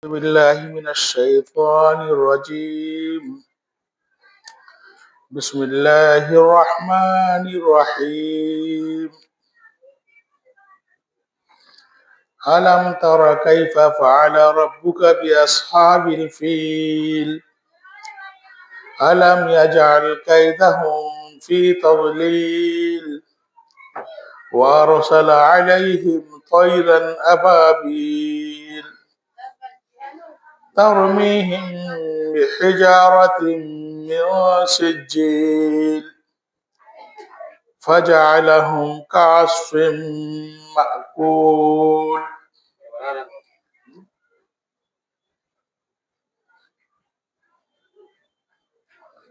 بالله من الشيطان الرجيم. بسم الله الرحمن الرحيم. ألم تر كيف فعل ربك بأصحاب الفيل؟ ألم يجعل كيدهم في تضليل وأرسل عليهم طيرا أبابيل ترميهم بحجارة من سجيل فجعلهم كعصف مأكول.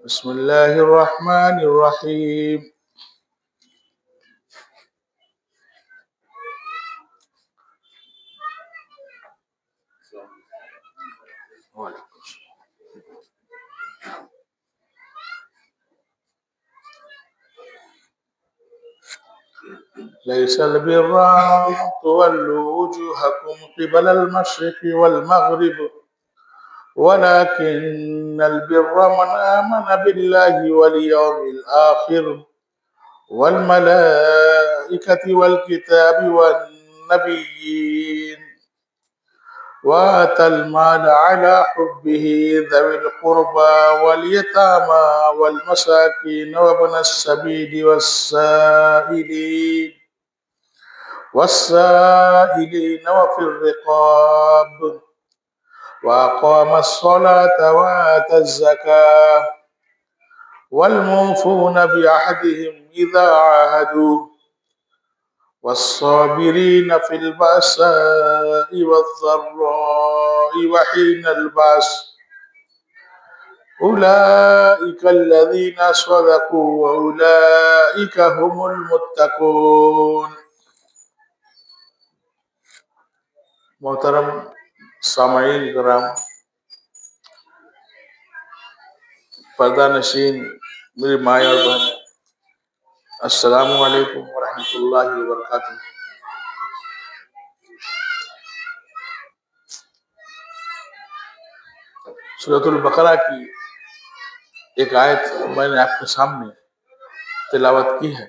بسم الله الرحمن الرحيم. ليس البر أن تولوا وجوهكم قبل المشرق والمغرب ولكن البر من آمن بالله واليوم الآخر والملائكة والكتاب والنبيين وآتى المال على حبه ذوي القربى واليتامى والمساكين وابن السبيل والسائلين وفي الرقاب وأقام الصلاة وآتى الزكاة والموفون بعهدهم إذا عاهدوا والصابرين في البأساء والضراء وحين البأس أولئك الذين صدقوا وأولئك هم المتقون. محترم سامعین کرام، پردہ نشین میری مائیں اور بہنیں، السلام علیکم ورحمۃ اللہ وبرکاتہ۔ سورۃ البقرہ کی ایک آیت میں نے آپ کے سامنے تلاوت کی ہے،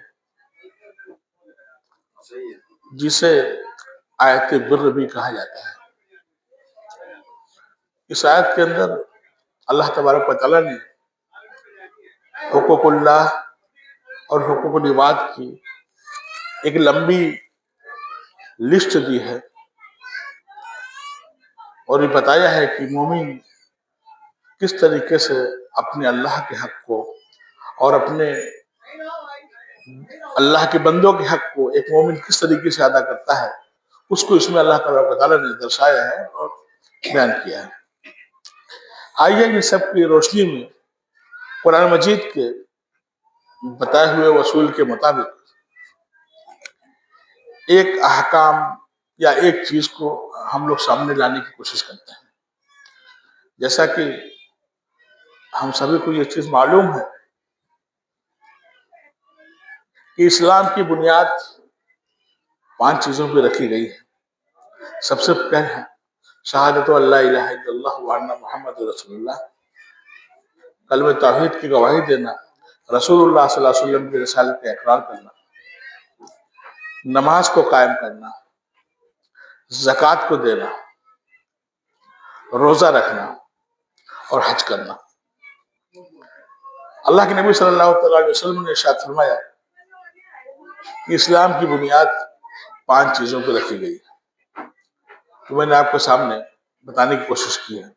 جسے آیت بر بھی کہا جاتا ہے۔ اس آیت کے اندر اللہ تبارک و تعالیٰ نے حقوق اللہ اور حقوق العباد کی ایک لمبی لسٹ دی ہے، اور یہ بتایا ہے کہ مومن کس طریقے سے اپنے اللہ کے حق کو اور اپنے اللہ کے بندوں کے حق کو ایک مومن کس طریقے سے ادا کرتا ہے، اس کو اس میں اللہ تبارک و تعالیٰ نے درشایا ہے اور بیان کیا ہے۔ آئیے ان سب کی روشنی میں قرآن مجید کے بتائے ہوئے اصول کے مطابق ایک احکام یا ایک چیز کو ہم لوگ سامنے لانے کی کوشش کرتے ہیں۔ جیسا کہ ہم سبھی کو یہ چیز معلوم ہے کہ اسلام کی بنیاد 5 چیزوں پہ رکھی گئی ہے۔ سب سے پہلے ہے شہادت اللہ الہ الا اللہ وان محمد رسول اللہ، کلمہ توحید کی گواہی دینا، رسول اللہ صلی اللہ علیہ وسلم کی رسالت کا اقرار کرنا، نماز کو قائم کرنا، زکوٰۃ کو دینا، روزہ رکھنا اور حج کرنا۔ اللہ کے نبی صلی اللہ علیہ وسلم نے ارشاد فرمایا کہ اسلام کی بنیاد 5 چیزوں پہ رکھی گئی ہے، تو میں نے آپ کے سامنے بتانے کی کوشش کی ہے۔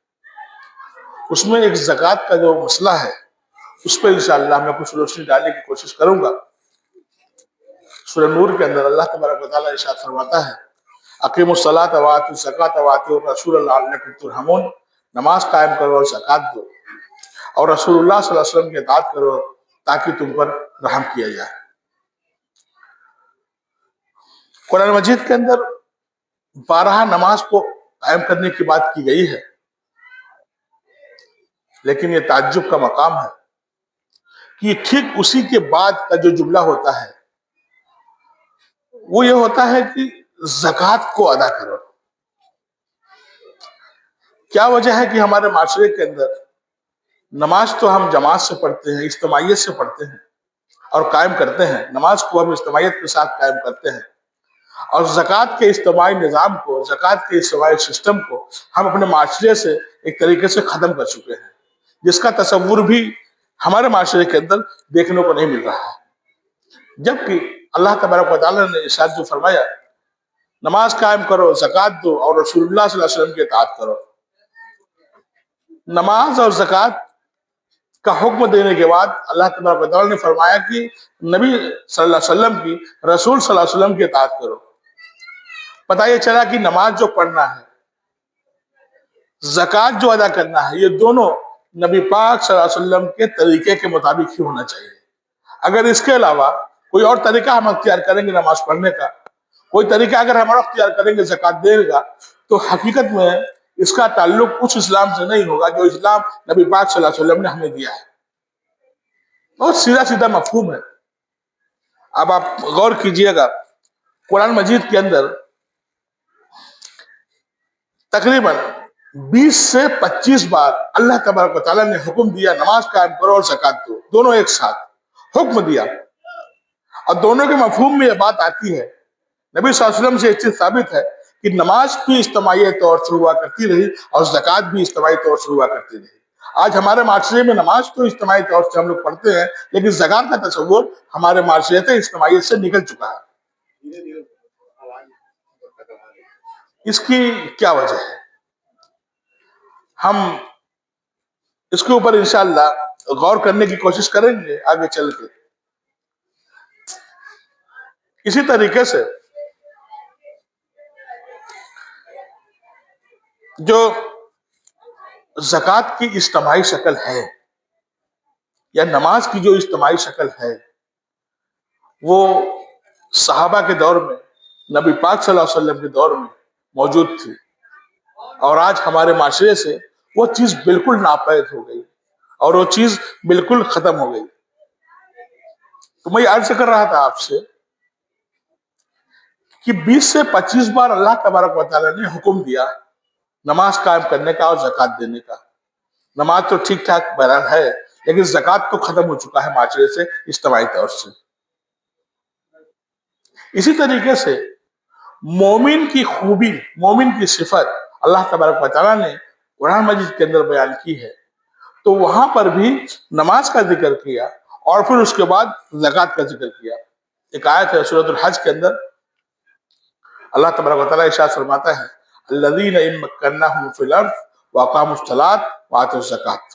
اس میں ایک زکوٰۃ کا جو مسئلہ ہے، اس پہ انشاءاللہ میں کچھ روشنی ڈالنے کی کوشش کروں گا۔ سورہ نور کے اندر اللہ تبارک و تعالیٰ ارشاد فرماتا ہے اقیموا الصلاۃ وآتوا الزکاۃ وأطیعوا الرسول لعلکم ترحمون، نماز قائم کرو اور زکوٰۃ دو اور رسول اللہ صلی اللہ علیہ وسلم کی اطاعت کرو تاکہ تم پر رحم کیا جائے۔ قرآن مجید کے اندر 12 نماز کو قائم کرنے کی بات کی گئی ہے، لیکن یہ تعجب کا مقام ہے کہ ٹھیک اسی کے بعد کا جو جملہ ہوتا ہے وہ یہ ہوتا ہے کہ زکوٰۃ کو ادا کرو۔ کیا وجہ ہے کہ ہمارے معاشرے کے اندر نماز تو ہم جماعت سے پڑھتے ہیں، اجتماعیت سے پڑھتے ہیں اور قائم کرتے ہیں، نماز کو ہم اجتماعیت کے ساتھ قائم کرتے ہیں، اور زکوٰۃ کے اجتماعی نظام کو، زکوٰۃ کے اجتماعی سسٹم کو ہم اپنے معاشرے سے ایک طریقے سے ختم کر چکے ہیں، جس کا تصور بھی ہمارے معاشرے کے اندر دیکھنے کو نہیں مل رہا ہے۔ جبکہ اللہ تبارک و تعالیٰ نے ارشاد جو فرمایا، نماز قائم کرو، زکوٰۃ دو اور رسول اللہ صلی اللہ علیہ وسلم کی اطاعت کرو۔ نماز اور زکوٰۃ کا حکم دینے کے بعد اللہ تبارک و تعالیٰ نے فرمایا کہ نبی صلی اللہ علیہ وسلم کی، رسول صلی اللہ علیہ وسلم کی اطاعت کرو۔ پتہ یہ چلا کہ نماز جو پڑھنا ہے، زکوٰۃ جو ادا کرنا ہے، یہ دونوں نبی پاک صلی اللہ علیہ وسلم کے طریقے کے مطابق ہی ہونا چاہیے۔ اگر اس کے علاوہ کوئی اور طریقہ ہم اختیار کریں گے نماز پڑھنے کا، کوئی طریقہ اگر ہم اختیار کریں گے زکوٰۃ دینے کا، تو حقیقت میں اس کا تعلق اس اسلام سے نہیں ہوگا جو اسلام نبی پاک صلی اللہ علیہ وسلم نے ہمیں دیا ہے۔ بہت سیدھا سیدھا مفہوم ہے۔ اب آپ غور کیجئے گا، قرآن مجید کے اندر تقریباً 20 سے 25 بار اللہ تبارک و تعالیٰ نے حکم دیا نماز قائم کرو اور زکوٰۃ دو، دونوں ایک ساتھ حکم دیا، اور دونوں کے مفہوم میں یہ بات آتی ہے، نبی صلی اللہ علیہ وسلم سے یہ چیز ثابت ہے کہ نماز بھی اجتماعی طور سے ہوا کرتی رہی اور زکوٰۃ بھی اجتماعی طور سے ہوا کرتی رہی۔ آج ہمارے معاشرے میں نماز تو اجتماعی طور سے ہم لوگ پڑھتے ہیں، لیکن زکوٰۃ کا تصور ہمارے معاشرے سے اجتماعیت سے نکل چکا ہے۔ اس کی کیا وجہ ہے؟ ہم اس کے اوپر انشاءاللہ غور کرنے کی کوشش کریں گے آگے چل کے۔ اسی طریقے سے جو زکوٰۃ کی اجتماعی شکل ہے یا نماز کی جو اجتماعی شکل ہے، وہ صحابہ کے دور میں، نبی پاک صلی اللہ علیہ وسلم کے دور میں موجود تھی، اور آج ہمارے معاشرے سے وہ چیز بالکل ناپید ہو گئی اور وہ چیز بالکل ختم ہو گئی۔ تو میں عرض کر رہا تھا آپ سے کہ 20 سے 25 بار اللہ تبارک و تعالیٰ نے حکم دیا نماز قائم کرنے کا اور زکوٰۃ دینے کا۔ نماز تو ٹھیک ٹھاک بہرحال ہے، لیکن زکوٰۃ تو ختم ہو چکا ہے معاشرے سے اجتماعی طور سے۔ اسی طریقے سے مومن کی خوبی، مومن کی صفت اللہ تبارک و تعالیٰ نے قرآن مجید کے اندر بیان کی ہے، تو وہاں پر بھی نماز کا ذکر کیا اور پھر اس کے بعد زکوٰۃ کا ذکر کیا۔ ایک آیت ہے سورۃ الحج کے اندر، اللہ تبارک و تعالیٰ ارشاد فرماتا ہے، الذین ان مکناہم فی الارض واقاموا الصلاۃ وآتوا الزکاۃ۔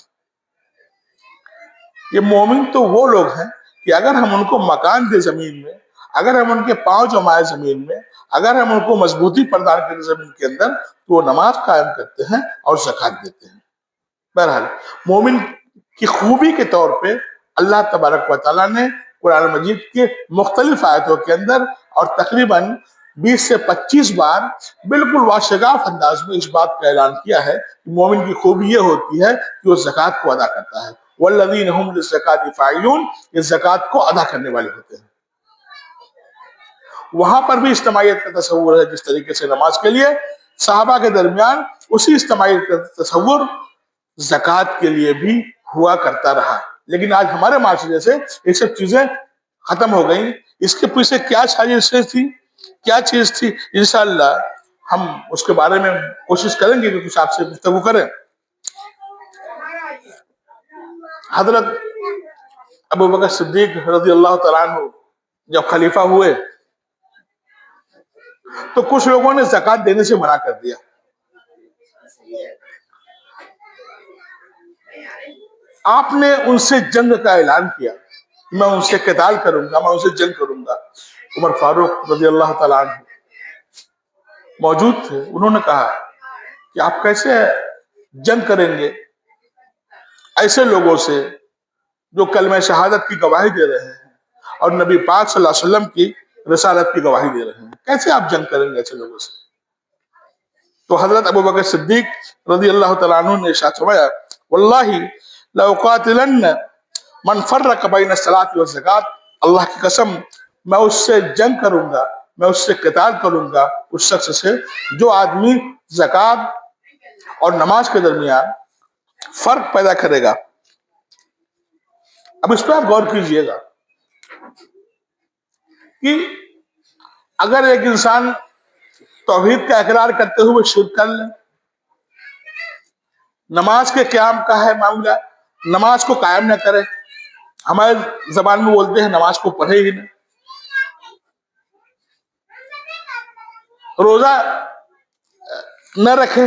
یہ مومن تو وہ لوگ ہیں کہ اگر ہم ان کو مکان دے زمین میں، اگر ہم ان کے پاؤں جمائے زمین میں، اگر ہم ان کو مضبوطی پردان کریں زمین کے اندر، تو وہ نماز قائم کرتے ہیں اور زکوٰۃ دیتے ہیں۔ بہرحال مومن کی خوبی کے طور پہ اللہ تبارک و تعالیٰ نے قرآن مجید کے مختلف آیتوں کے اندر اور تقریباً 20 سے 25 بار بالکل واشگاف انداز میں اس بات کا اعلان کیا ہے کہ مومن کی خوبی یہ ہوتی ہے کہ وہ زکوٰۃ کو ادا کرتا ہے، والذین هم للزکاۃ فاعلون، یہ زکوٰۃ کو ادا کرنے والے ہوتے ہیں۔ وہاں پر بھی اجتماعیت کا تصور ہے، جس طریقے سے نماز کے لیے صحابہ کے درمیان اسی اجتماعیت کا تصور زکوٰۃ کے لیے بھی ہوا کرتا رہا، لیکن آج ہمارے معاشرے سے یہ سب چیزیں ختم ہو گئیں۔ اس کے پیچھے کیا سازشیں تھی، کیا چیز تھی، انشاءاللہ ہم اس کے بارے میں کوشش کریں گے کہ کچھ آپ سے گفتگو کریں۔ حضرت ابو بکر صدیق رضی اللہ تعالیٰ عنہ جب خلیفہ ہوئے تو کچھ لوگوں نے زکوٰۃ دینے سے منع کر دیا۔ آپ نے ان سے جنگ کا اعلان کیا، میں ان سے قتال کروں گا، میں ان سے جنگ کروں گا۔ عمر فاروق رضی اللہ تعالیٰ عنہ موجود تھے، انہوں نے کہا کہ آپ کیسے جنگ کریں گے ایسے لوگوں سے جو کلمہ شہادت کی گواہی دے رہے ہیں اور نبی پاک صلی اللہ علیہ وسلم کی رسالت کی گواہی دے رہے ہیں، کیسے آپ جنگ کریں گے ایسے لوگوں سے؟ تو حضرت ابو بکر صدیق رضی اللہ تعالیٰ عنہ نے ارشاد فرمایا، واللہ لأقاتلن من فرق بین الصلاۃ والزکاۃ، اللہ کی قسم میں اس سے جنگ کروں گا، میں اس سے قتال کروں گا، اس شخص سے جو آدمی زکوٰۃ اور نماز کے درمیان فرق پیدا کرے گا. اب اس پہ آپ غور کیجئے گا کہ اگر ایک انسان توحید کا اقرار کرتے ہوئے شرک کر لے، نماز کے قیام کا ہے معاملہ، نماز کو قائم نہ کرے، ہمارے زبان میں بولتے ہیں نماز کو پڑھے ہی نہ، روزہ نہ رکھے،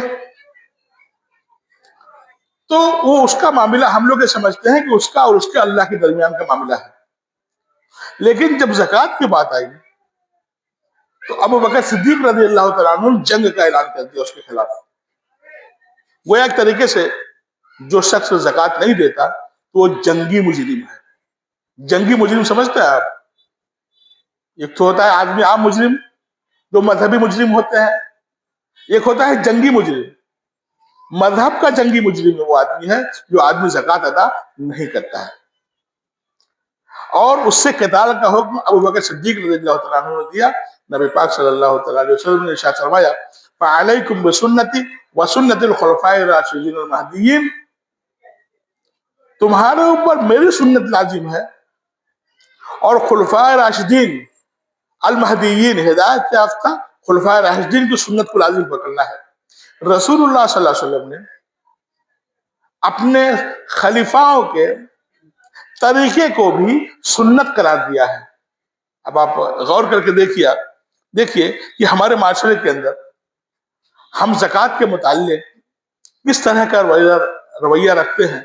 تو وہ اس کا معاملہ ہم لوگ یہ سمجھتے ہیں کہ اس کا اور اس کے اللہ کے درمیان کا معاملہ ہے. لیکن جب زکوٰۃ کی بات آئی تو ابو بکر صدیق رضی اللہ تعالیٰ عنہ نے جنگ کا اعلان کر دیا اس کے خلاف. وہ ایک طریقے سے جو شخص زکوٰۃ نہیں دیتا تو وہ جنگی مجرم ہے. جنگی مجرم سمجھتے ہیں آپ؟ ایک تو ہوتا ہے آدمی عام مجرم جو مذہبی مجرم ہوتے ہیں، ایک ہوتا ہے جنگی مجرم. مذہب کا جنگی مجرم وہ آدمی ہے جو آدمی زکوٰۃ ادا نہیں کرتا ہے، اور اس سے قتال کا حکم ابو بکر صدیق رضی اللہ تعالیٰ عنہ نے دیا. نبی پاک صلی اللہ تعالیٰ علیہ وسلم نے ارشاد فرمایا فَعَلَيْكُمْ بِسُنَّتِي وَسُنَّتِ الْخُلَفَاءِ الرَّاشِدِينَ الْمَهْدِيِّينَ، تمہارے اوپر میری سنت لازم ہے اور خلفاء راشدین المہدیین ہدایت یافتہ خلفاء راشدین کی سنت کو لازم پکڑنا ہے. رسول اللہ صلی اللہ علیہ وسلم نے اپنے خلیفاؤں کے طریقے کو بھی سنت قرار دیا ہے. اب آپ غور کر کے دیکھیے کہ ہمارے معاشرے کے اندر ہم زکوٰۃ کے متعلق کس طرح کا رویہ رکھتے ہیں.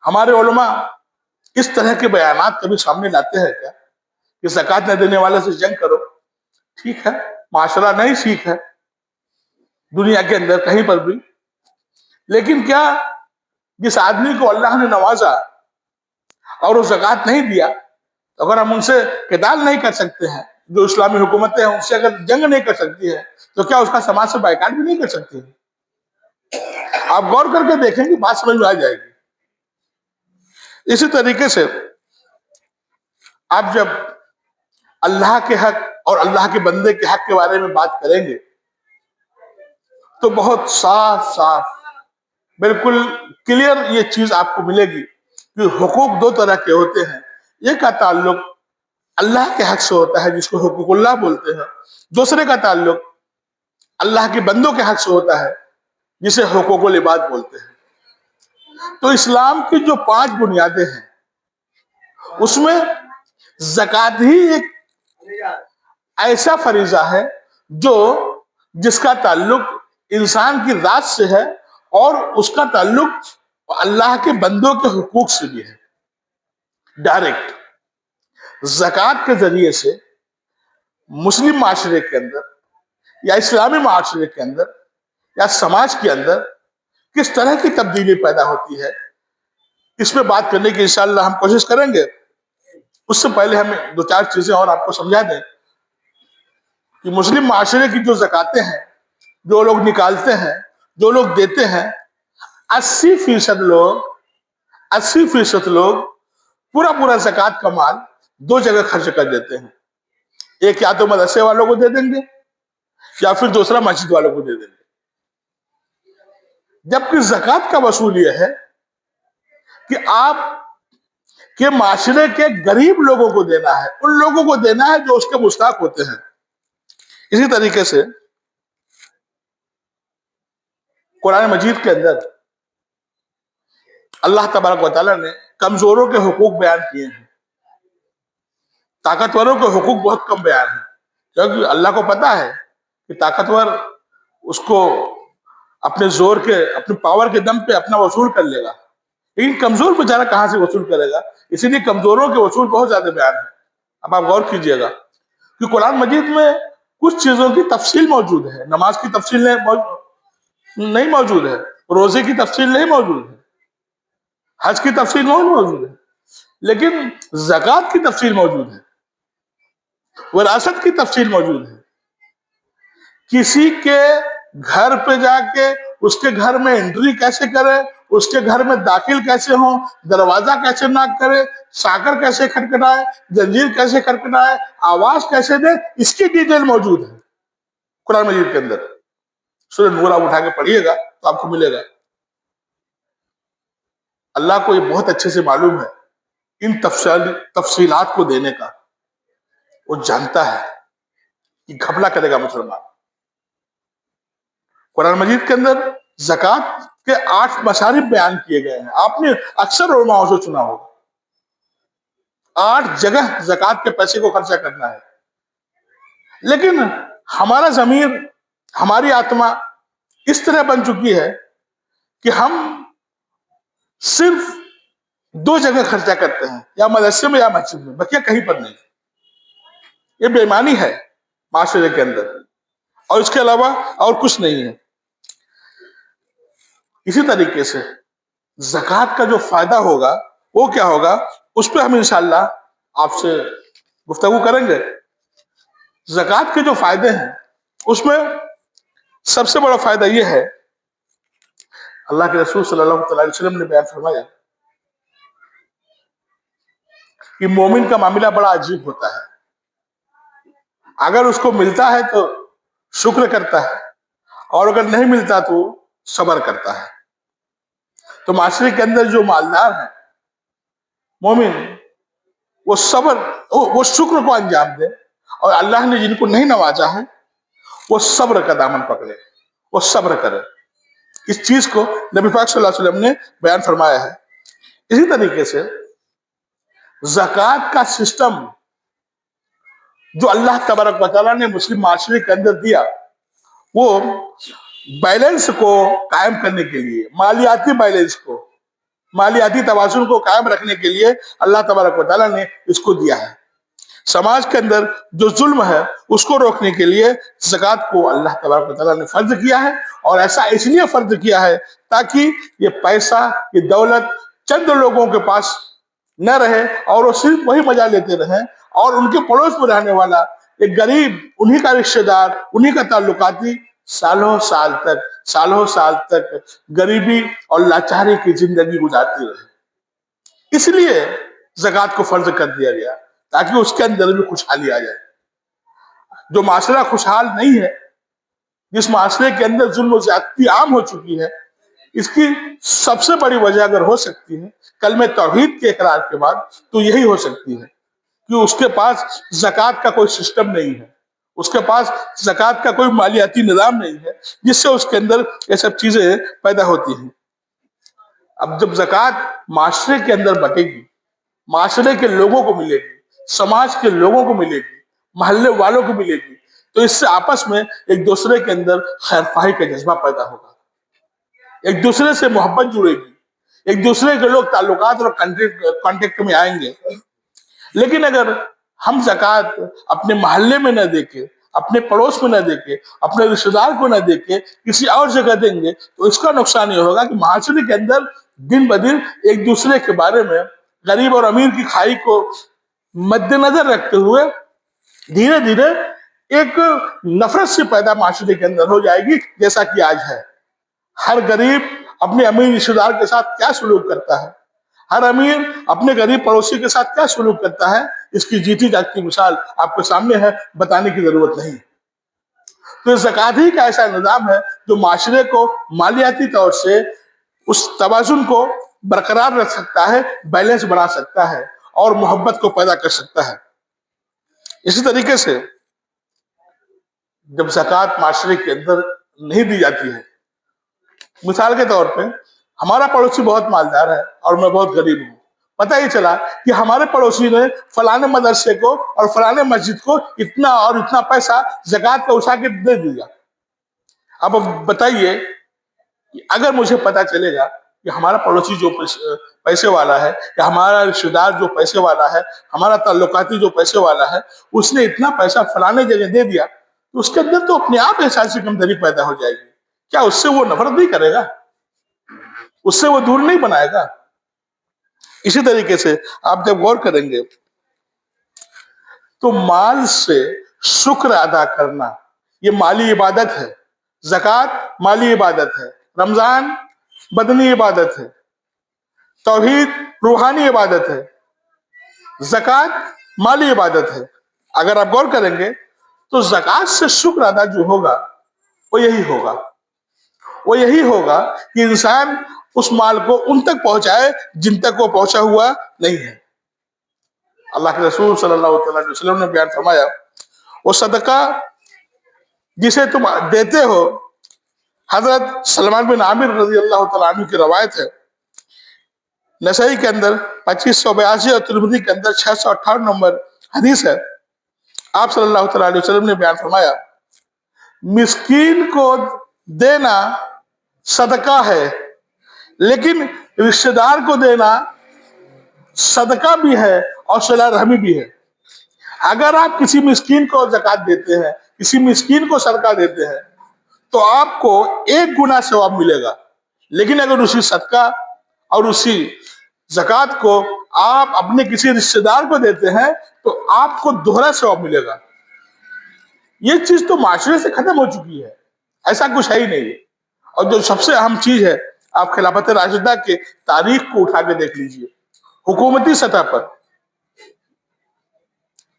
ہمارے علماء اس طرح کے بیانات کبھی سامنے لاتے ہیں کیا کہ زکوٰۃ نہ دینے والے سے جنگ کرو؟ ٹھیک ہے، معاشرہ نہیں سیکھ ہے دنیا کے اندر کہیں پر بھی، لیکن کیا جس آدمی کو اللہ نے نوازا اور وہ زکوٰۃ نہیں دیا، اگر ہم ان سے قتال نہیں کر سکتے ہیں، جو اسلامی حکومتیں ہیں ان سے اگر جنگ نہیں کر سکتی ہے، تو کیا اس کا سماج سے بائیکاٹ بھی نہیں کر سکتی؟ آپ غور کر کے دیکھیں گے بات سمجھ میں آ جائے گی. اسی طریقے سے آپ جب اللہ کے حق اور اللہ کے بندے کے حق کے بارے میں بات کریں گے تو بہت صاف بالکل کلیئر یہ چیز آپ کو ملے گی کہ حقوق دو طرح کے ہوتے ہیں. ایک کا تعلق اللہ کے حق سے ہوتا ہے جس کو حقوق اللہ بولتے ہیں، دوسرے کا تعلق اللہ کے بندوں کے حق سے ہوتا ہے جسے حقوق العباد بولتے ہیں. تو اسلام کی جو 5 بنیادیں ہیں اس میں زکوٰۃ ہی ایک ایسا فریضہ ہے جس کا تعلق انسان کی ذات سے ہے اور اس کا تعلق اللہ کے بندوں کے حقوق سے بھی ہے ڈائریکٹ. زکوٰۃ کے ذریعے سے مسلم معاشرے کے اندر یا اسلامی معاشرے کے اندر یا سماج کے اندر کس طرح کی تبدیلی پیدا ہوتی ہے، اس پہ بات کرنے کی انشاءاللہ ہم کوشش کریں گے. اس سے پہلے ہم 2-4 چیزیں اور آپ کو سمجھا دیں کہ مسلم معاشرے کی جو زکوٰۃیں ہیں، جو لوگ نکالتے ہیں، جو لوگ دیتے ہیں، 80% لوگ پورا زکوٰۃ کا مال 2 جگہ خرچ کر دیتے ہیں. ایک یا تو مدرسے والوں کو دے دیں گے یا پھر دوسرا مسجد والوں کو دے دیں گے. جبکہ زکوٰۃ کا وصول یہ ہے کہ آپ کے معاشرے کے غریب لوگوں کو دینا ہے، ان لوگوں کو دینا ہے جو اس کے مستحق ہوتے ہیں. اسی طریقے سے قرآن مجید کے اندر اللہ تبارک و تعالیٰ نے کمزوروں کے حقوق بیان کیے ہیں، طاقتوروں کے حقوق بہت کم بیان ہیں، کیونکہ اللہ کو پتا ہے کہ طاقتور اس کو اپنے زور کے، اپنے پاور کے دم پہ اپنا وصول کر لے گا، لیکن کمزور بیچارہ کہاں سے وصول کرے گا؟ اسی لیے کمزوروں کے وصول بہت زیادہ بیان ہے. اب آپ غور کیجئے گا کہ قرآن مجید میں کچھ چیزوں کی تفصیل موجود ہے. نماز کی تفصیل نہیں موجود ہے، روزے کی تفصیل نہیں موجود ہے، حج کی تفصیل نہیں موجود ہے، لیکن زکوٰۃ کی تفصیل موجود ہے، وراثت کی تفصیل موجود ہے. کسی کے گھر پہ جا کے اس کے گھر میں انٹری کیسے کرے، اس کے گھر میں داخل کیسے ہوں، دروازہ کیسے ناک کرے، ساکر کیسے کھٹکھٹائے، زنجیر کیسے کھٹکھٹائے، آواز کیسے دے، اس کی ڈیٹیل موجود ہے قرآن مجید کے اندر. سورہ نور آپ اٹھا کے پڑھیے گا تو آپ کو ملے گا. اللہ کو یہ بہت اچھے سے معلوم ہے ان تفصیلات کو دینے کا. وہ جانتا ہے کہ گھپلا کرے گا مسلمان. قرآن مجید کے اندر زکوٰۃ کے 8 مصارف بیان کیے گئے ہیں. آپ نے اکثر علماء سے سنا ہوگا 8 جگہ زکوٰۃ کے پیسے کو خرچہ کرنا ہے. لیکن ہمارا ضمیر، ہماری آتما اس طرح بن چکی ہے کہ ہم صرف 2 جگہ خرچہ کرتے ہیں، یا مدرسے میں یا مسجد میں، بقیہ کہیں پر نہیں. یہ بے ایمانی ہے معاشرے کے اندر، اور اس کے علاوہ اور کچھ نہیں ہے. اسی طریقے سے زکوٰۃ کا جو فائدہ ہوگا وہ کیا ہوگا، اس پہ ہم انشاءاللہ آپ سے گفتگو کریں گے. زکوٰۃ کے جو فائدے ہیں اس میں سب سے بڑا فائدہ یہ ہے، اللہ کے رسول صلی اللہ علیہ وسلم نے بیان فرمایا کہ مومن کا معاملہ بڑا عجیب ہوتا ہے. اگر اس کو ملتا ہے تو شکر کرتا ہے، اور اگر نہیں ملتا تو صبر کرتا ہے. تو معاشرے کے اندر جو مالدار ہیں مومن، وہ شکر کو انجام دے، اور اللہ نے جن کو نہیں نوازا ہے وہ صبر کا دامن پکڑے، وہ صبر کرے. اس چیز کو نبی پاک صلی اللہ علیہ وسلم نے بیان فرمایا ہے. اسی طریقے سے زکوٰۃ کا سسٹم جو اللہ تبارک و تعالیٰ نے مسلم معاشرے کے اندر دیا، وہ بیلنس کو قائم کرنے کے لیے، مالیاتی بیلنس کو، مالیاتی توازن کو قائم رکھنے کے لیے اللہ تبارک و تعالیٰ نے اس کو دیا ہے. سماج کے اندر جو ظلم ہے اس کو روکنے کے لیے زکوٰۃ کو اللہ تبارک و تعالیٰ نے فرض کیا ہے. اور ایسا اس لیے فرض کیا ہے تاکہ یہ پیسہ، یہ دولت چند لوگوں کے پاس نہ رہے، اور وہ صرف وہی مزہ لیتے رہیں، اور ان کے پڑوس میں رہنے والا ایک غریب، انہی کا رشتہ دار، انہی کا تعلقاتی سالوں سال تک غریبی اور لاچاری کی زندگی گزارتی رہے. اس لیے زکوٰۃ کو فرض کر دیا گیا تاکہ اس کے اندر بھی خوشحالی آ جائے. جو معاشرہ خوشحال نہیں ہے، جس معاشرے کے اندر ظلم و زیادتی عام ہو چکی ہے، اس کی سب سے بڑی وجہ اگر ہو سکتی ہے کلمہ توحید کے اقرار کے بعد، تو یہی ہو سکتی ہے کہ اس کے پاس زکوٰۃ کا کوئی سسٹم نہیں ہے، اس کے پاس زکوٰۃ کا کوئی مالیاتی نظام نہیں ہے جس سے اس کے اندر یہ سب چیزیں پیدا ہوتی ہیں. اب جب زکوٰۃ معاشرے کے اندر بٹے گی، معاشرے کے لوگوں کو ملے گی، سماج کے لوگوں کو ملے گی، محلے والوں کو ملے گی، تو اس سے آپس میں ایک دوسرے کے اندر خیر خواہی کا جذبہ پیدا ہوگا، ایک دوسرے سے محبت جڑے گی، ایک دوسرے کے لوگ تعلقات اور کانٹیکٹ میں آئیں گے. لیکن اگر ہم زکوٰۃ اپنے محلے میں نہ دے کے، اپنے پڑوس میں نہ دے کے، اپنے رشتہ دار کو نہ دے کے کسی اور جگہ دیں گے، تو اس کا نقصان یہ ہوگا کہ معاشرے کے اندر دن بدن ایک دوسرے کے بارے میں غریب اور امیر کی کھائی کو مد نظر رکھتے ہوئے دھیرے دھیرے ایک نفرت سے پیدا معاشرے کے اندر ہو جائے گی، جیسا کہ آج ہے. ہر غریب اپنے امیر رشتہ دار کے ساتھ کیا سلوک کرتا ہے، ہر امیر اپنے غریب پڑوسی کے ساتھ کیا سلوک کرتا ہے، اس کی جیتی جاگتی مثال آپ کے سامنے ہے، بتانے کی ضرورت نہیں. تو زکوٰۃ ہی کا ایسا نظام ہے جو معاشرے کو مالیاتی طور سے اس توازن کو برقرار رکھ سکتا ہے، بیلنس بنا سکتا ہے، اور محبت کو پیدا کر سکتا ہے. اسی طریقے سے جب زکوٰۃ معاشرے کے اندر نہیں دی جاتی ہے، مثال کے طور پہ ہمارا پڑوسی بہت مالدار ہے اور میں بہت غریب ہوں، پتہ ہی چلا کہ ہمارے پڑوسی نے فلانے مدرسے کو اور فلانے مسجد کو اتنا اور اتنا پیسہ زکوٰۃ کا اٹھا کے دے دیا. اب بتائیے کہ اگر مجھے پتا چلے گا کہ ہمارا پڑوسی جو پیسے والا ہے، یا ہمارا رشتہ دار جو پیسے والا ہے، ہمارا تعلقاتی جو پیسے والا ہے، اس نے اتنا پیسہ فلانے جگہ دے دیا، تو اس کے اندر تو اپنے آپ احساس کمتری پیدا ہو جائے گی. کیا اس سے وہ نفرت نہیں کرے گا؟ اس سے وہ دور نہیں بنائے گا؟ اسی طریقے سے آپ جب غور کریں گے تو مال سے شکر ادا کرنا یہ مالی عبادت ہے. زکوٰۃ مالی عبادت ہے، رمضان بدنی عبادت ہے، توحید روحانی عبادت ہے، زکوٰۃ مالی عبادت ہے. اگر آپ غور کریں گے تو زکوٰۃ سے شکر ادا جو ہوگا وہ یہی ہوگا وہ یہی ہوگا کہ انسان اس مال کو ان تک پہنچائے جن تک وہ پہنچا ہوا نہیں ہے۔ اللہ کے رسول صلی اللہ علیہ وسلم نے بیان فرمایا وہ صدقہ جسے تم دیتے ہو، حضرت سلمان بن عامر رضی اللہ تعالیٰ عنہ کی روایت ہے، نسائی کے اندر 2582 اور ترمذی کے اندر 658 نمبر حدیث ہے۔ آپ صلی اللہ تعالیٰ علیہ وسلم نے بیان فرمایا مسکین کو دینا صدقہ ہے، لیکن رشتہ دار کو دینا صدقہ بھی ہے اور صلہ رحمی بھی ہے۔ اگر آپ کسی مسکین کو زکوٰۃ دیتے ہیں، کسی مسکین کو صدقہ دیتے ہیں تو آپ کو 1 گنا ثواب ملے گا، لیکن اگر اسی صدقہ اور اسی زکوٰۃ کو آپ اپنے کسی رشتہ دار کو دیتے ہیں تو آپ کو دوہرا ثواب ملے گا۔ یہ چیز تو معاشرے سے ختم ہو چکی ہے، ایسا کچھ ہے ہی نہیں۔ اور جو سب سے اہم چیز ہے، آپ خلافت راشدہ کے تاریخ کو اٹھا کے دیکھ لیجئے، حکومتی سطح پر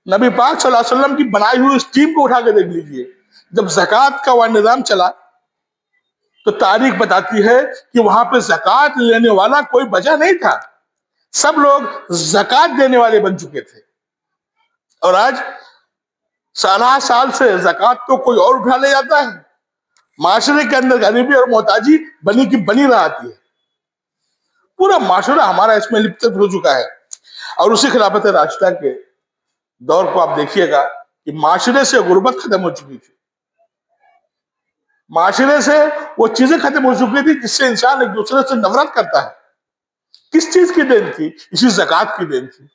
نبی پاک صلی اللہ علیہ وسلم کی بنائی ہوئی اسکیم کو اٹھا کے دیکھ لیجئے، جب زکوٰۃ کا وہ نظام چلا تو تاریخ بتاتی ہے کہ وہاں پہ زکوٰۃ لینے والا کوئی بچا نہیں تھا، سب لوگ زکوٰۃ دینے والے بن چکے تھے۔ اور آج سالہ سال سے زکوٰۃ تو کوئی اور اٹھا لے جاتا ہے، معاشرے کے اندر غریبی اور محتاجی بنی کی بنی رہتی ہے، پورا معاشرہ ہمارا اس میں لپت ہو چکا ہے۔ اور اسی خلافت راشدہ کے دور کو آپ دیکھیے گا کہ معاشرے سے غربت ختم ہو چکی تھی، معاشرے سے وہ چیزیں ختم ہو چکی تھی جس سے انسان ایک دوسرے سے نفرت کرتا ہے۔ کس چیز کی دین تھی؟ اسی زکوٰۃ کی دین تھی۔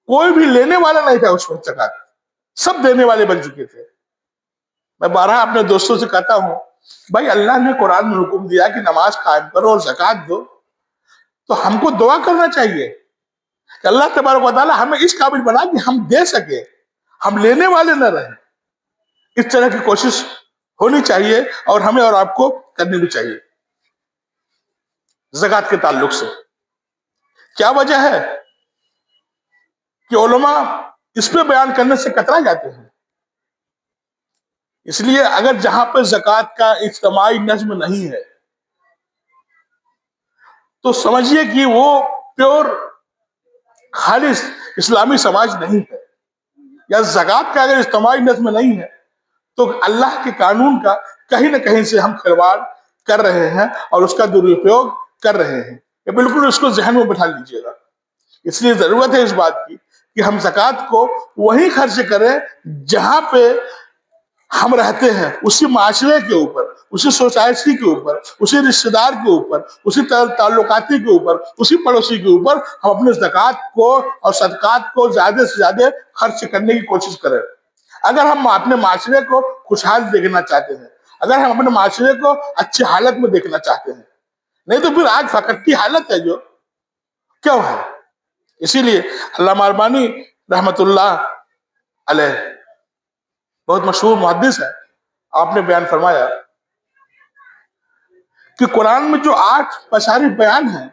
کوئی بھی لینے والا نہیں تھا اس وقت، زکوٰۃ سب دینے والے بن چکے تھے۔ میں بارہا اپنے دوستوں سے کہتا ہوں بھائی اللہ نے قرآن میں حکم دیا کہ نماز قائم کرو اور زکوٰۃ دو، تو ہم کو دعا کرنا چاہیے کہ اللہ تبارک و تعالیٰ ہمیں اس قابل بنا کہ ہم دے سکے، ہم لینے والے نہ رہیں۔ اس طرح کی کوشش ہونی چاہیے اور ہمیں اور آپ کو کرنی بھی چاہیے۔ زکوٰۃ کے تعلق سے کیا وجہ ہے کہ علماء اس پہ بیان کرنے سے کترا جاتے ہیں؟ اس لیے اگر جہاں پہ زکوٰۃ کا اجتماعی نظم نہیں ہے تو سمجھیے کہ وہ پیور خالص اسلامی سماج نہیں ہے، یا زکوٰۃ کا اگر اجتماعی نظم نہیں ہے تو اللہ کے قانون کا کہیں نہ کہیں سے ہم کھلواڑ کر رہے ہیں اور اس کا درپیوگ کر رہے ہیں۔ یہ بالکل اس کو ذہن میں بٹھا لیجئے گا۔ اس لیے ضرورت ہے اس بات کی کہ ہم زکوٰۃ کو وہی خرچ کریں جہاں پہ ہم رہتے ہیں، اسی معاشرے کے اوپر، اسی سوسائٹی کے اوپر، اسی رشتہ دار کے اوپر، اسی تعلقاتی کے اوپر، اسی پڑوسی کے اوپر ہم اپنے زکوٰۃ کو اور صدقات کو زیادہ سے زیادہ خرچ کرنے کی کوشش کریں۔ اگر ہم اپنے معاشرے کو خوشحال دیکھنا چاہتے ہیں، اگر ہم اپنے معاشرے کو اچھی حالت میں دیکھنا چاہتے ہیں، نہیں تو پھر آج فقر کی حالت ہے جو کیوں ہے۔ اسی لیے علامہ البانی رحمت اللہ علیہ بہت مشہور محدث ہے، آپ نے بیان فرمایا کہ قرآن میں جو 8 مصارف بیان ہیں،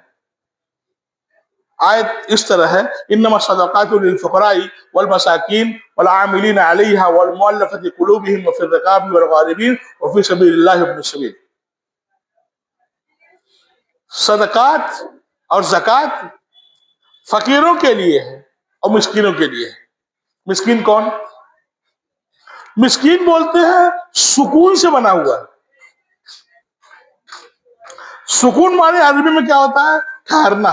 آیت اس طرح ہے انما الصدقات للفقراء والمساکین والعاملین علیہا والمؤلفۃ قلوبہم وفی الرقاب والغارمین وفی سبیل اللہ وابن السبیل۔ صدقات اور زکوٰۃ فقیروں کے لیے ہے اور مسکینوں کے لیے ہے۔ مسکین کون؟ مسکین بولتے ہیں سکون سے بنا ہوا ہے۔ سکون معنی عربی میں کیا ہوتا ہے؟ ٹھہرنا۔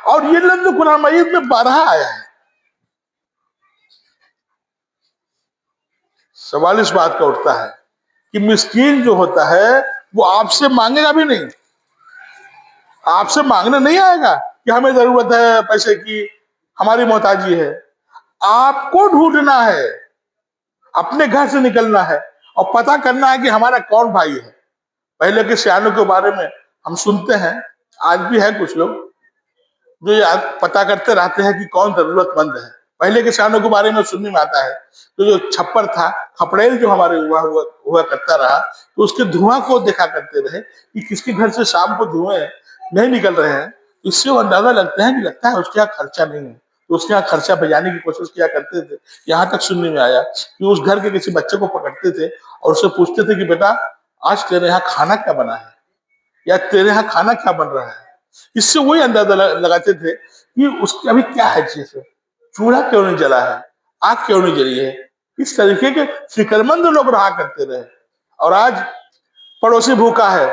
اور یہ لفظ قرآن مجید میں 12 آیا ہے۔ سوال اس بات کا اٹھتا ہے کہ مسکین جو ہوتا ہے وہ آپ سے مانگے گا بھی نہیں، آپ سے مانگنے نہیں آئے گا کہ ہمیں ضرورت ہے پیسے کی، ہماری محتاجی ہے۔ آپ کو ڈھونڈنا ہے، اپنے گھر سے نکلنا ہے اور پتہ کرنا ہے کہ ہمارا کون بھائی ہے۔ پہلے کے سیانوں کے بارے میں ہم سنتے ہیں، آج بھی ہے کچھ لوگ جو یہ پتہ کرتے رہتے ہیں کہ کون ضرورت مند ہے۔ پہلے کے سیانوں کے بارے میں سننے میں آتا ہے تو جو چھپر تھا، کھپڑیل جو ہمارے ہوا کرتا رہا، تو اس کے دھواں کو دیکھا کرتے رہے کہ کس کے گھر سے شام کو دھوئیں نہیں نکل رہے ہیں، اس سے وہ اندازہ لگتا ہے کہ لگتا ہے اس کا خرچہ نہیں ہے، تو اس کے یہاں خرچہ بھیجانے کی کوشش کیا کرتے تھے. یہاں تک سننے میں آیا کہ اس گھر کے کسی بچے کو پکڑتے تھے اور اسے پوچھتے تھے کہ بیٹا آج تیرے یہاں کھانا کیا بنا ہے, یا تیرے یہاں کھانا کیا بن رہا ہے. اس سے وہی اندازہ لگاتے تھے کہ اس کی ابھی کیا حیثیت ہے, چولہا کیوں نہیں جلا ہے, آگ کیوں نہیں جلی ہے. اس طریقے کے فکر مند لوگ رہا کرتے رہے. اور آج پڑوسی بھوکا ہے,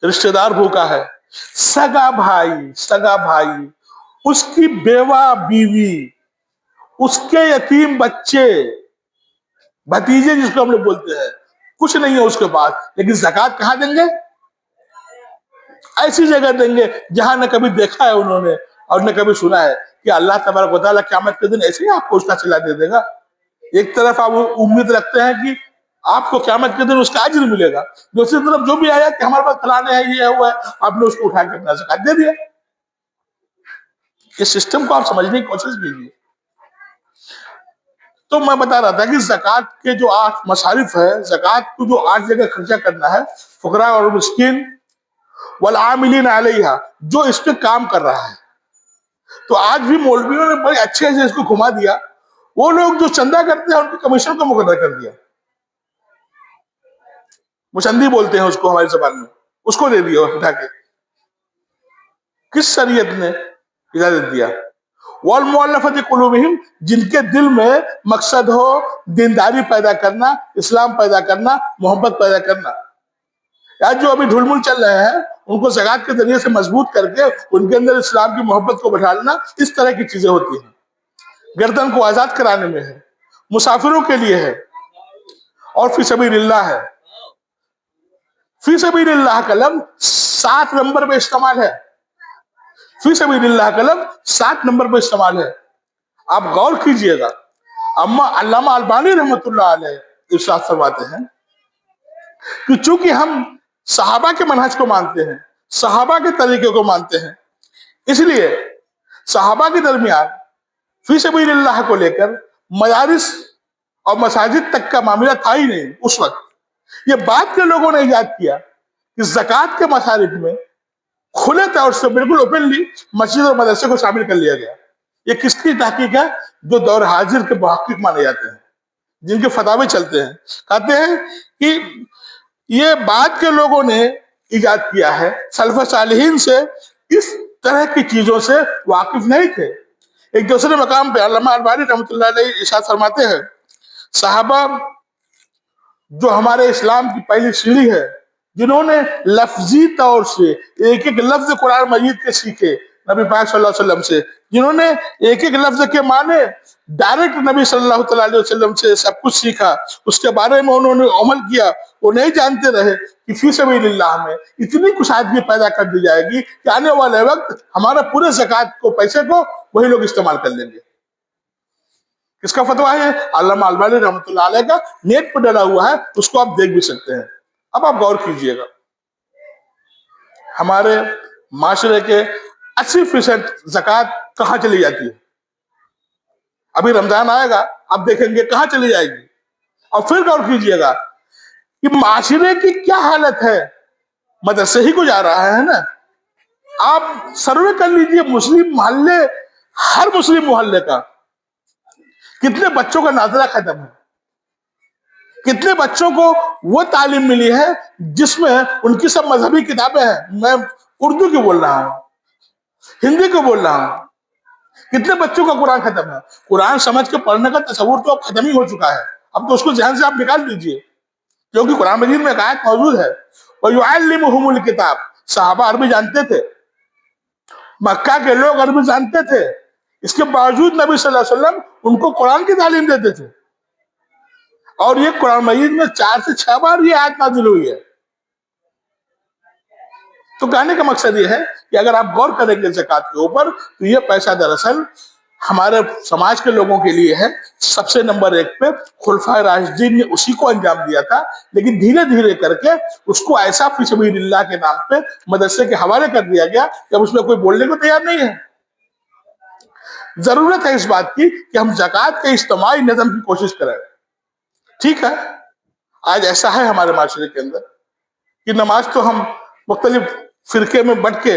رشتہ دار بھوکا ہے, سگا بھائی, اس کی بیوہ بیوی, اس کے یتیم بچے, بھتیجے جس کو ہم لوگ بولتے ہیں, کچھ نہیں ہے اس کے پاس, لیکن زکوٰۃ کہاں دیں گے؟ ایسی جگہ دیں گے جہاں نہ کبھی دیکھا ہے انہوں نے اور نہ کبھی سنا ہے کہ اللہ تبارک و تعالیٰ قیامت کے دن ایسے ہی آپ کو اس کا صلہ دے گا. ایک طرف آپ امید رکھتے ہیں کہ آپ کو قیامت کے دن اس کا اجر ملے گا, دوسری طرف جو بھی آیا کہ ہمارے پاس فلانے ہے, یہ ہوا ہے, آپ نے اس کو اٹھا کے اپنا زکوٰۃ دے دیا. اس سسٹم کو آپ سمجھنے کی کوشش کیجیے. تو میں بتا رہا تھا کہ زکوٰۃ کے جو 8 مصارف ہے, زکوٰۃ کو جو 8 جگہ خرچہ کرنا ہے, فقراء اور مسکین والعاملین علیہا, جو اس پہ کام کر رہا ہے. تو آج بھی مولویوں نے بڑے اچھے سے اس کو گھما دیا. وہ لوگ جو چندہ کرتے ہیں ان کے کمیشن کو مقرر کر دیا, مچندی بولتے ہیں اس کو ہماری زبان میں, اس کو دے دیا اٹھا کے. کس شریعت نے اجازت دیا؟ والمؤلفۃ قلوبہم, جن کے دل میں مقصد ہو دینداری پیدا کرنا, اسلام پیدا کرنا, محبت پیدا کرنا. یا جو ابھی ڈھول مل چل رہے ہیں ان کو زکوٰۃ کے ذریعے سے مضبوط کر کے ان کے اندر اسلام کی محبت کو بٹھا لینا, اس طرح کی چیزیں ہوتی ہیں. گردن کو آزاد کرانے میں ہے, مسافروں کے لیے ہے, اور فی سبیل اللہ ہے. فی سبیل اللہ کا لفظ 7 نمبر پہ استعمال ہے. فی سبیل اللہ کا لفظ 7 نمبر پہ استعمال ہے. آپ غور کیجئے گا. اما علامہ البانی رحمۃ اللہ علیہ ارشاد فرماتے ہیں کہ چونکہ ہم صحابہ کے منہج کو مانتے ہیں, صحابہ کے طریقے کو مانتے ہیں, اس لیے صحابہ کے درمیان فی سبیل اللہ کو لے کر مدارس اور مساجد تک کا معاملہ تھا ہی نہیں اس وقت. یہ بعد کے لوگوں نے ایجاد کیا کہ زکوٰۃ کے مصارف میں کھلے طور سے بالکل اوپنلی مسجد اور مدرسے کو شامل کر لیا گیا. یہ کس کی تحقیق ہے؟ جو دور حاضر کے محقق مانے جاتے ہیں, جن کے فتاوے چلتے ہیں. کہتے ہیں کہ یہ بعد کے لوگوں نے ایجاد کیا ہے, سلف صالحین سے اس طرح کی چیزوں سے واقف نہیں تھے. ایک دوسرے مقام پہ علامہ البانی رحمۃ اللہ علیہ ارشاد فرماتے ہیں, صحابہ جو ہمارے اسلام کی پہلی سیڑھی ہے, جنہوں نے لفظی طور سے ایک ایک لفظ قرآن مجید کے سیکھے نبی پاک صلی اللہ علیہ وسلم سے, جنہوں نے ایک ایک لفظ کے معنی ڈائریکٹ نبی صلی اللہ تعالیٰ علیہ وسلم سے سب کچھ سیکھا, اس کے بارے میں انہوں نے عمل کیا. وہ نہیں جانتے رہے کہ فی سبیل اللہ میں اتنی کشادگی پیدا کر دی جائے گی کہ آنے والے وقت ہمارا پورے زکوٰۃ کو, پیسے کو وہی لوگ استعمال کر لیں گے. کس کا فتویٰ ہے؟ علامہ البانی رحمۃ اللہ علیہ کا, نیٹ پہ ڈلا ہوا ہے, اس کو آپ دیکھ بھی سکتے ہیں. اب آپ غور کیجئے گا, ہمارے معاشرے کے 80% زکوٰۃ کہاں چلی جاتی ہے؟ ابھی رمضان آئے گا, آپ دیکھیں گے کہاں چلی جائے گی. اور پھر غور کیجئے گا کہ معاشرے کی کیا حالت ہے. مدرسے ہی کو جا رہا ہے نا. آپ سروے کر لیجئے مسلم محلے, ہر مسلم محلے کا, کتنے بچوں کا ناظرہ ختم ہے, کتنے بچوں کو وہ تعلیم ملی ہے جس میں ان کی سب مذہبی کتابیں ہیں. میں اردو کی بول رہا ہوں, ہندی کو بول رہا ہوں. کتنے بچوں کا قرآن ختم ہے. قرآن سمجھ کے پڑھنے کا تصور تو اب ختم ہی ہو چکا ہے. اب تو اس کو ذہن سے آپ نکال دیجئے, کیونکہ قرآن مجید میں ایک آیت موجود ہے, وَيُعَلِّمُهُمُ الْكِتَابَ. صحابہ عربی جانتے تھے, مکہ کے لوگ عربی جانتے تھے, اس کے باوجود نبی صلی اللہ علیہ وسلم ان کو قرآن کی تعلیم دیتے تھے. اور یہ قرآن مجید میں 4 سے 6 بار یہ آیت نازل ہوئی ہے. تو کہنے کا مقصد یہ ہے کہ اگر آپ غور کریں گے زکوٰۃ کے اوپر, تو یہ پیسہ دراصل ہمارے سماج کے لوگوں کے لیے ہے. سب سے نمبر 1 پہ خلفائے راشدین نے اسی کو انجام دیا تھا, لیکن دھیرے دھیرے کر کے اس کو ایسا فی سبیل اللہ کے نام پہ مدرسے کے حوالے کر دیا گیا کہ اب اس میں کوئی بولنے کو تیار نہیں ہے. ضرورت ہے اس بات کی کہ ہم زکوٰۃ کے اجتماعی نظم کی کوشش کریں. ٹھیک ہے, آج ایسا ہے ہمارے معاشرے کے اندر کہ نماز تو ہم مختلف فرقے میں بٹ کے